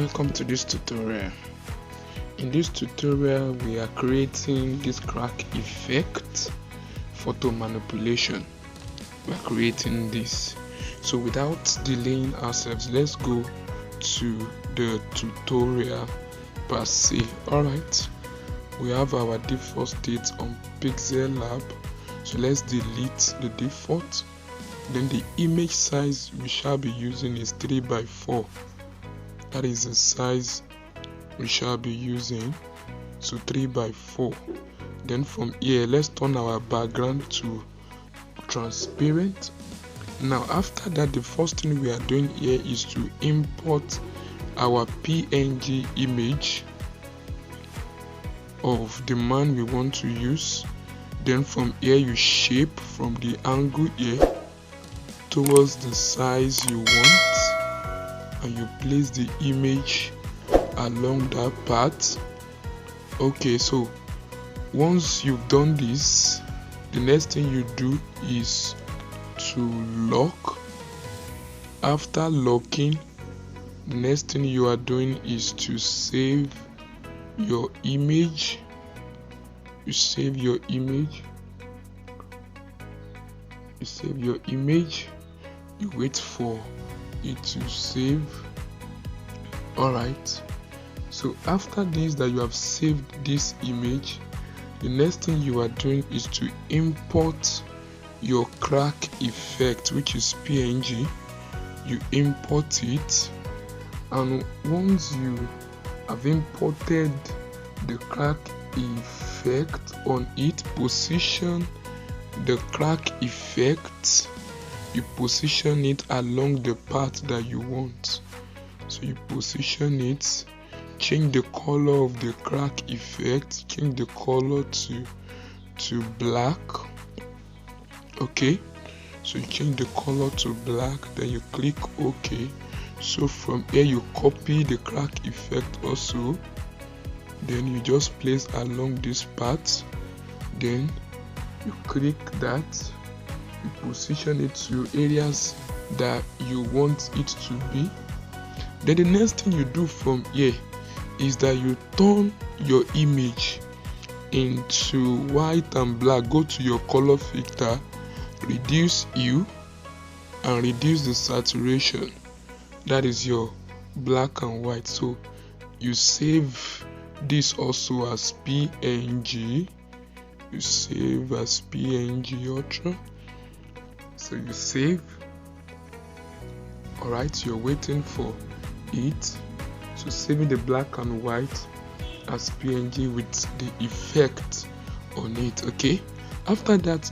Welcome to this tutorial. In this tutorial we are creating this crack effect photo manipulation. We are creating this. So without delaying ourselves, let's go to the tutorial per se. Alright, we have our default state on Pixellab, so let's delete the default. Then the image size we shall be using is 3x4. That is the size we shall be using, so 3x4. Then from here, let's turn our background to transparent. Now after that, the first thing we are doing here is to import our PNG image of the man we want to use. Then from here, you shape from the angle here towards the size you want, and you place the image along that path. Okay, so once you've done this, the next thing you do is to lock. After locking, the next thing you are doing is to save your image. You save your image. You wait for it to save. Alright, so after this, that you have saved this image, the next thing you are doing is to import your crack effect, which is PNG. You import it, and once you have imported the crack effect on it, position the crack effect. You position it along the path that you want. So you position it, change the color of the crack effect, change the color to black. Okay, so you change the color to black, then you click OK. So from here you copy the crack effect also, then you just place along this path, then you click that, you position it to areas that you want it to be. Then the next thing you do from here is that you turn your image into white and black. Go to your color filter, reduce hue, and reduce the saturation. That is your black and white. So you save this also as PNG. You save as PNG Ultra. So you save. Alright, you're waiting for it. So saving the black and white as PNG with the effect on it. Okay, after that,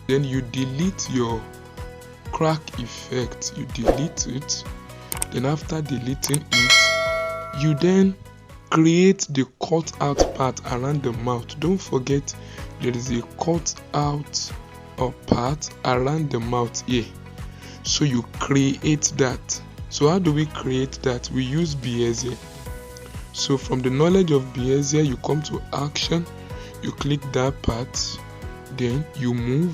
then you delete your crack effect. You delete it. Then after deleting it, you then create the cut out part around the mouth. Don't forget there is a cut out part around the mouth here, so you create that. So how do we create that? We use Bezier. So from the knowledge of Bezier, you come to action, you click that part, then you move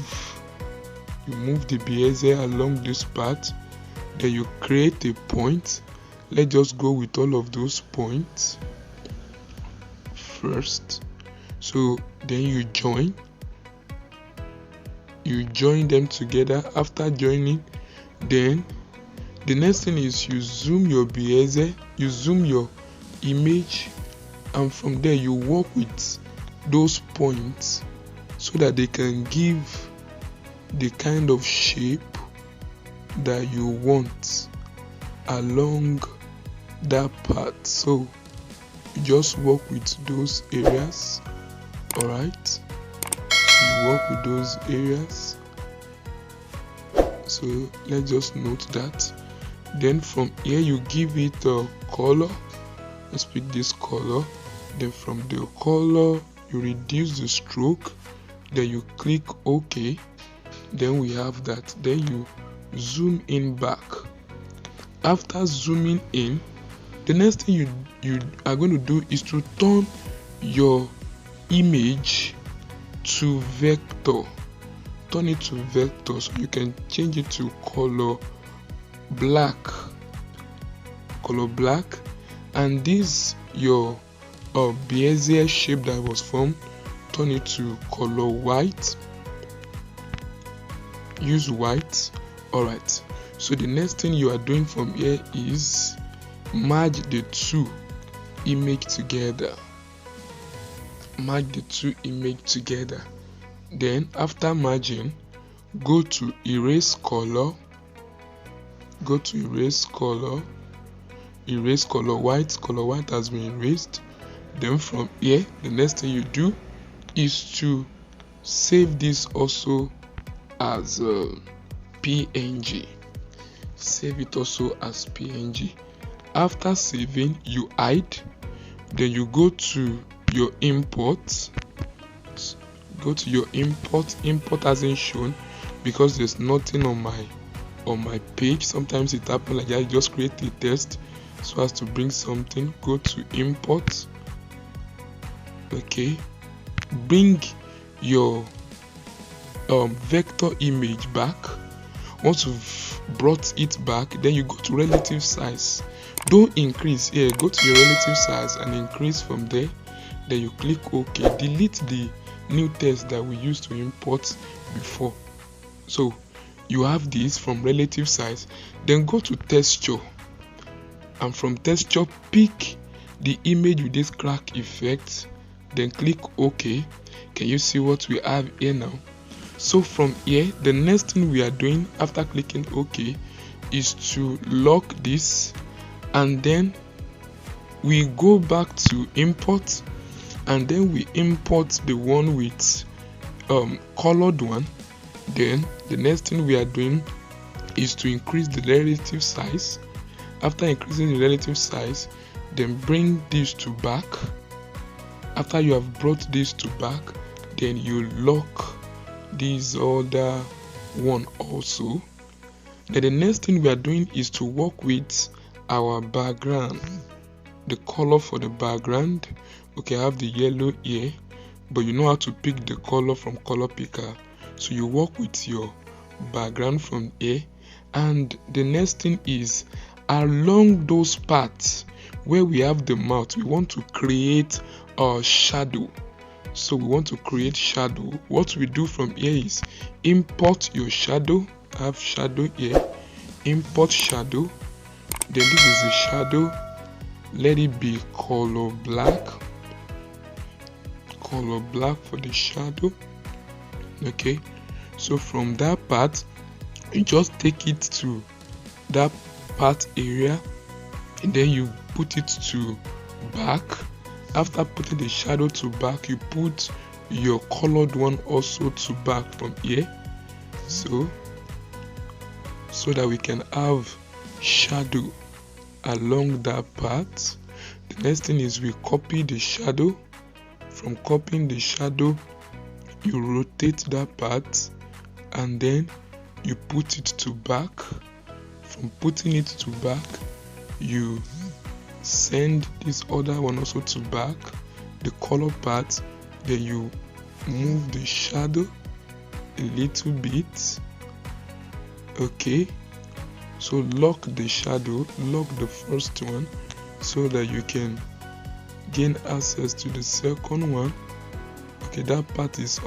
the Bezier along this path, then you create a point. Let's just go with all of those points first. So then you join them together. After joining, then the next thing is you zoom your Bezier, you zoom your image, and from there you work with those points so that they can give the kind of shape that you want along that path. So you just work with those areas. Alright, you work with those areas. So let's just note that. Then from here you give it a color. Let's pick this color. Then from the color you reduce the stroke, then you click OK. Then we have that. Then you zoom in back. After zooming in, the next thing you are going to do is to turn your image to vector. turn it to vector, so you can change it to color black, and this your Bezier shape that was formed, turn it to color white, use white. Alright, so the next thing you are doing from here is merge the two image together. Then after merging, go to erase color, color white has been erased. Then from here, the next thing you do is to save this also as PNG. Save it also as PNG. After saving, you hide. Then you go to your import. Import hasn't shown because there's nothing on my page. Sometimes it happens like that. You just create a test so as to bring something. Go to import. Okay, bring your vector image back. Once you've brought it back, then you go to relative size. Don't increase here, go to your relative size and increase from there. Then you click OK. Delete the new text that we used to import before. So you have this from relative size. Then go to texture, and from texture pick the image with this crack effect. Then click OK. Can you see what we have here now? So from here, the next thing we are doing after clicking OK is to lock this, and then we go back to import, and then we import the one with colored one. Then the next thing we are doing is to increase the relative size. After increasing the relative size, then bring this to back. After you have brought this to back, then you lock this other one also. Then the next thing we are doing is to work with our background, the color for the background. Okay, I have the yellow here, but you know how to pick the color from color picker, so you work with your background from here. And the next thing is, along those parts where we have the mouth, we want to create a shadow. So we want to create shadow. What we do from here is import your shadow. I have shadow here. Import shadow. Then this is a shadow. Let it be color black. Color black for the shadow. Okay. So from that part, you just take it to that part area, and then you put it to back. After putting the shadow to back, you put your colored one also to back from here, so that we can have shadow along that part. The next thing is we copy the shadow. From copying the shadow, you rotate that part, and then you put it to back. From putting it to back, you send this other one also to back, the color part. Then you move the shadow a little bit. Okay, so lock the shadow, lock the first one, so that you can gain access to the second one. Okay, that part is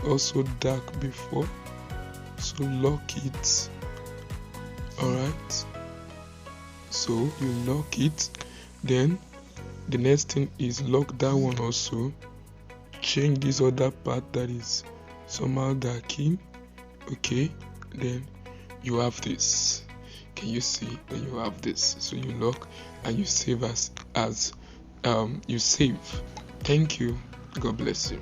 also dark before, so lock it. Alright, so you lock it. Then the next thing is lock that one also. Change this other part that is somehow darking. Okay, then you have this. Can you see? Then you have this. So you lock and you save as you save. Thank you. God bless you.